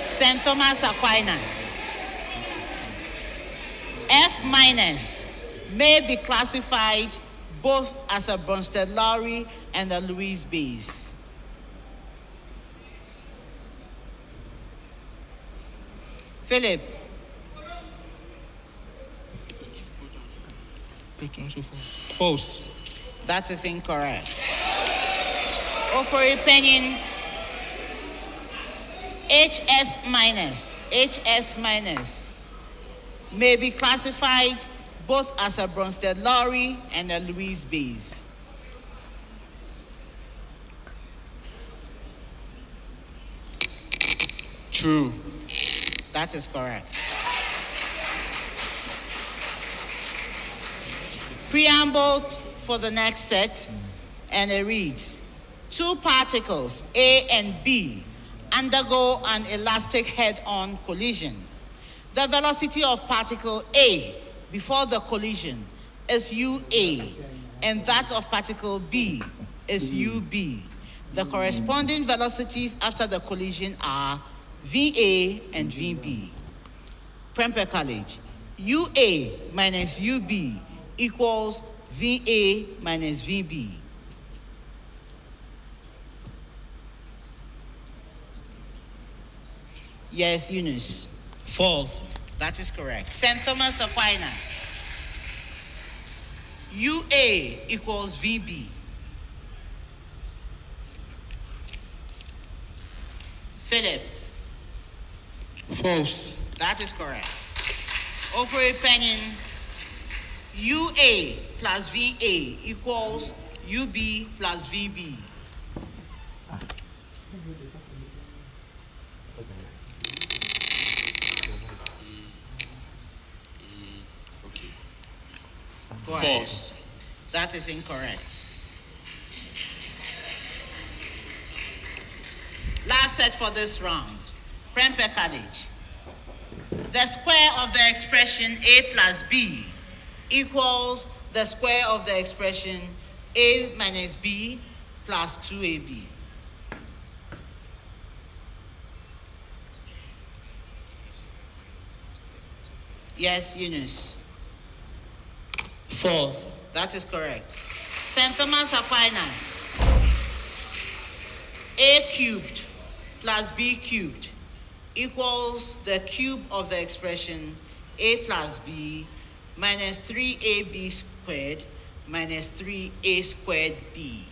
St. Thomas Aquinas, F- may be classified both as a Bronsted-Lowry and a Lewis base. Philip. False. That is incorrect. Ofori Panin, HS- may be classified both as a Bronsted-Lowry and a Lewis base. True. That is correct. Preamble for the next set, and it reads, two particles, A and B, undergo an elastic head-on collision. The velocity of particle A before the collision is UA, and that of particle B is UB. The corresponding velocities after the collision are VA and VB. Prempeh College, UA minus UB equals VA minus VB. Yes, Eunice. False. That is correct. St. Thomas Aquinas, UA equals VB. Philip. False. That is correct. Ofori Panin, UA plus VA equals UB plus VB. Go ahead. False. That is incorrect. Last set for this round. Prempeh College. The square of the expression A plus B equals the square of the expression A minus B plus 2AB. Yes, Eunice. False. That is correct. St. Thomas Aquinas, A cubed plus B cubed equals the cube of the expression A plus B minus 3AB squared minus 3A squared B.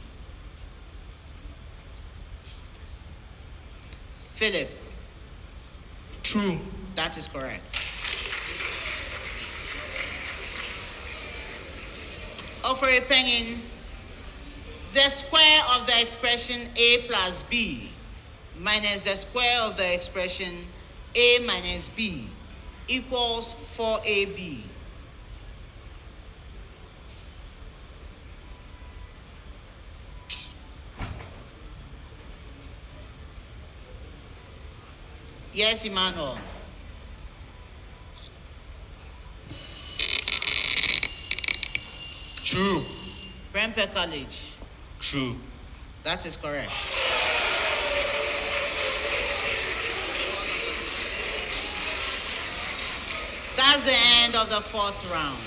Philip. True. That is correct. Ofori Panin, the square of the expression A plus B minus the square of the expression A minus B equals 4AB. Yes, Emmanuel. True. Prempeh College. True. That is correct. That's the end of the fourth round.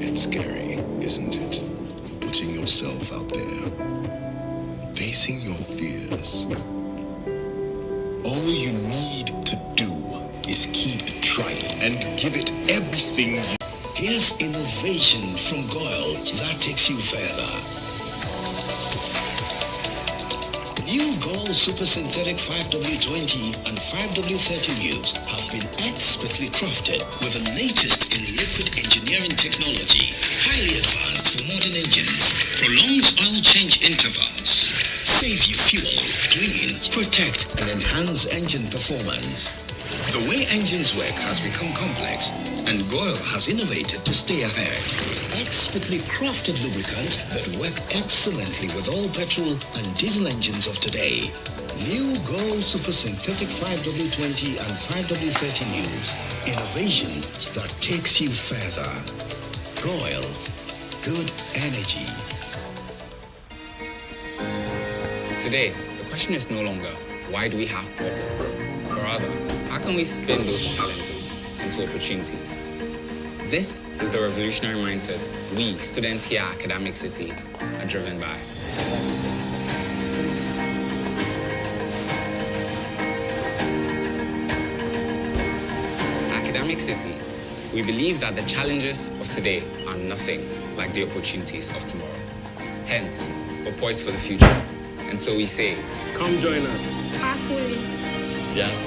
It's scary, isn't it? Putting yourself out there, facing your fears. All you need to do is keep trying and give it everything you... Here's innovation from Goyle that takes you further. New Goyle Super Synthetic 5W20 and 5W30 lubes have been expertly crafted with the latest in liquid engineering technology, highly advanced for modern engines, prolongs oil change intervals, save you fuel, clean, protect, and enhance engine performance. The way engines work has become complex, and Goyle has innovated to stay ahead. Expertly crafted lubricants that work excellently with all petrol and diesel engines of today. New Goyle Super Synthetic 5W20 and 5W30 lubes. Innovation that takes you further. Goyle. Good energy. Today, the question is no longer, why do we have problems? But rather, how can we spin those challenges into opportunities? This is the revolutionary mindset we, students here at Academic City, are driven by. Academic City, we believe that the challenges of today are nothing like the opportunities of tomorrow. Hence, we're poised for the future. And so we say, come join us. Akuli. Yes,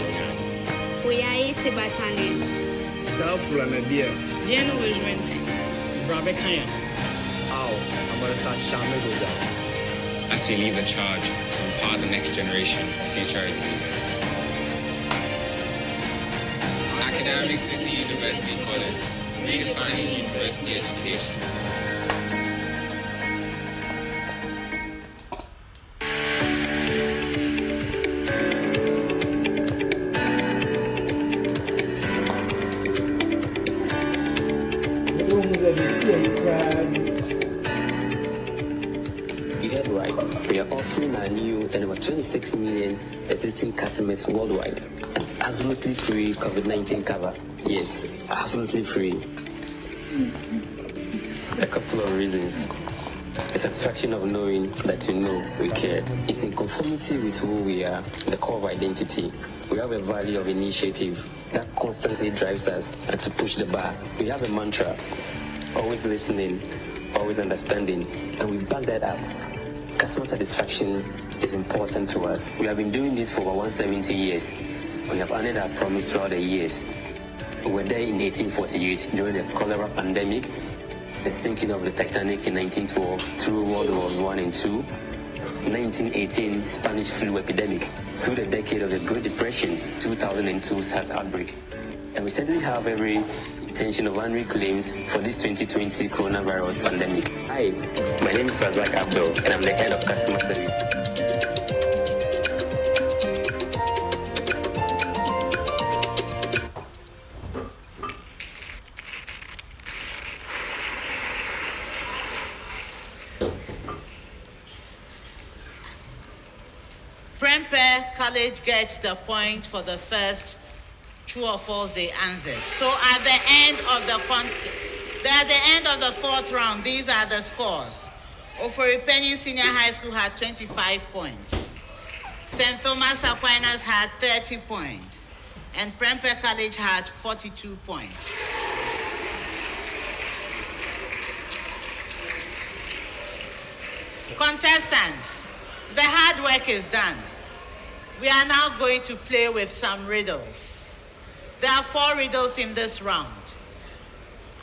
we are 80 battalion. Self-Ranadia. Diana Wisman. Brabekaya. Ow, I'm going to start Shamu. As we lead the charge to empower the next generation of future leaders. Academic City University College, redefining university education. You heard right. We are offering our new and over 26 million existing customers worldwide an absolutely free COVID-19 cover. Yes, absolutely free. A couple of reasons. The satisfaction of knowing that you know we care. It's in conformity with who we are, the core of identity. We have a value of initiative that constantly drives us and to push the bar. We have a mantra, always listening, always understanding, and we back that up. Customer satisfaction is important to us. We have been doing this for over 170 years. We have honored our promise throughout the years. We were there in 1848 during the cholera pandemic, the sinking of the Titanic in 1912 through World Wars I and II, 1918 Spanish flu epidemic, through the decade of the Great Depression, 2002 SARS outbreak. And we certainly have every intention of honoring claims for this 2020 coronavirus pandemic. Hi, my name is Razak Abdul, and I'm the head of customer service. Prempeh College gets the point for the first true or false they answered. So at the end of the fourth round, these are the scores. Ofori Panin Senior High School had 25 points. St. Thomas Aquinas had 30 points. And Prempeh College had 42 points. Contestants, the hard work is done. We are now going to play with some riddles. There are 4 riddles in this round.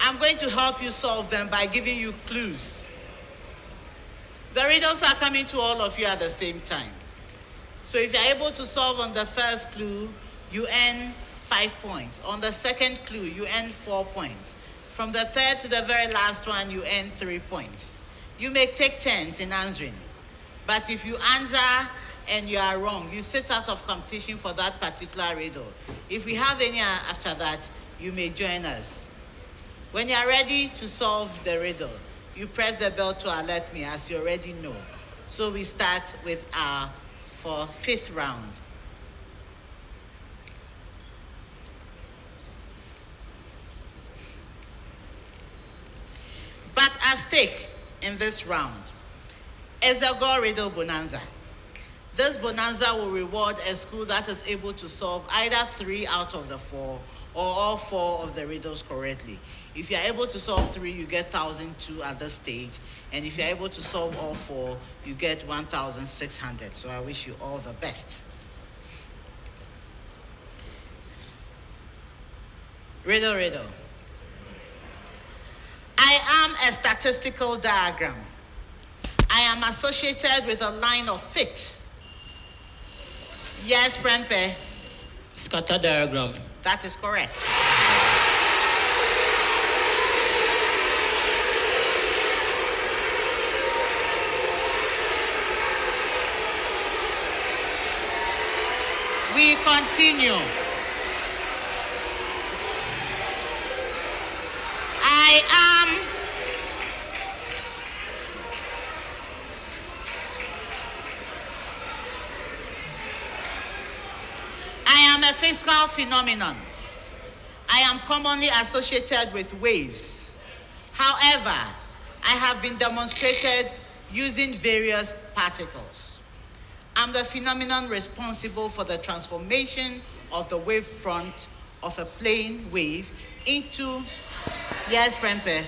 I'm going to help you solve them by giving you clues. The riddles are coming to all of you at the same time. So if you're able to solve on the first clue, you earn 5 points. On the second clue, you earn 4 points. From the third to the very last one, you earn 3 points. You may take turns in answering. But if you answer and you are wrong, you sit out of competition for that particular riddle. If we have any after that, you may join us. When you are ready to solve the riddle, you press the bell to alert me, as you already know. So we start with our 5th round. But at stake in this round is the Go Riddle Bonanza. This bonanza will reward a school that is able to solve either 3 out of the 4 or all 4 of the riddles correctly. If you're able to solve 3, you get 1,002 at this stage. And if you're able to solve all 4, you get 1,600. So I wish you all the best. Riddle, riddle. I am a statistical diagram. I am associated with a line of fit. Yes, Prempeh. Scatter diagram. That is correct. We continue. I am a physical phenomenon. I am commonly associated with waves. However, I have been demonstrated using various particles. I'm the phenomenon responsible for the transformation of the wavefront of a plane wave into, yes, Prempeh?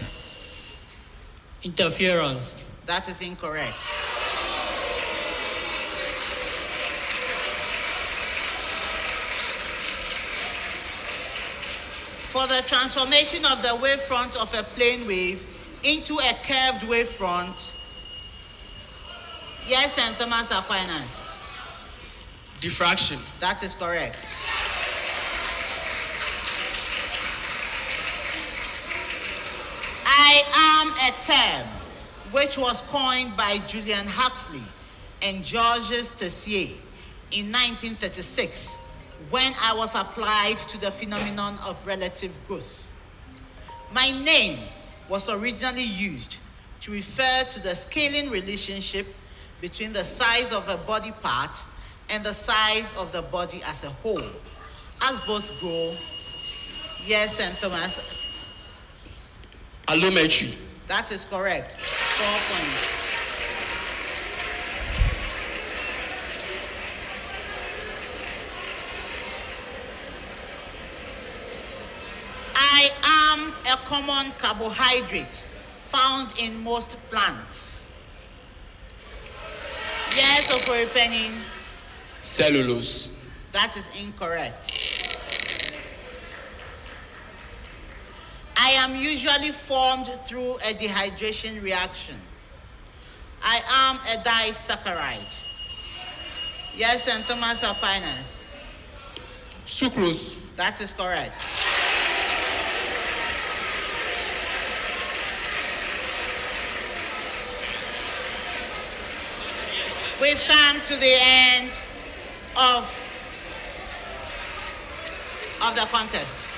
Interference. That is incorrect. For the transformation of the wavefront of a plane wave into a curved wavefront, yes, St. Thomas Aquinas? Diffraction. That is correct. I am a term which was coined by Julian Huxley and Georges Tessier in 1936 when I was applied to the phenomenon of relative growth. My name was originally used to refer to the scaling relationship between the size of a body part and the size of the body as a whole. As both grow, yes, St. Thomas? Allometry. That is correct. 4 points. I am a common carbohydrate found in most plants. Yes, Ofori Panin. Cellulose. That is incorrect. I am usually formed through a dehydration reaction. I am a disaccharide. Yes, St. Thomas Aquinas. Sucrose. That is correct. We've come to the end of the contest.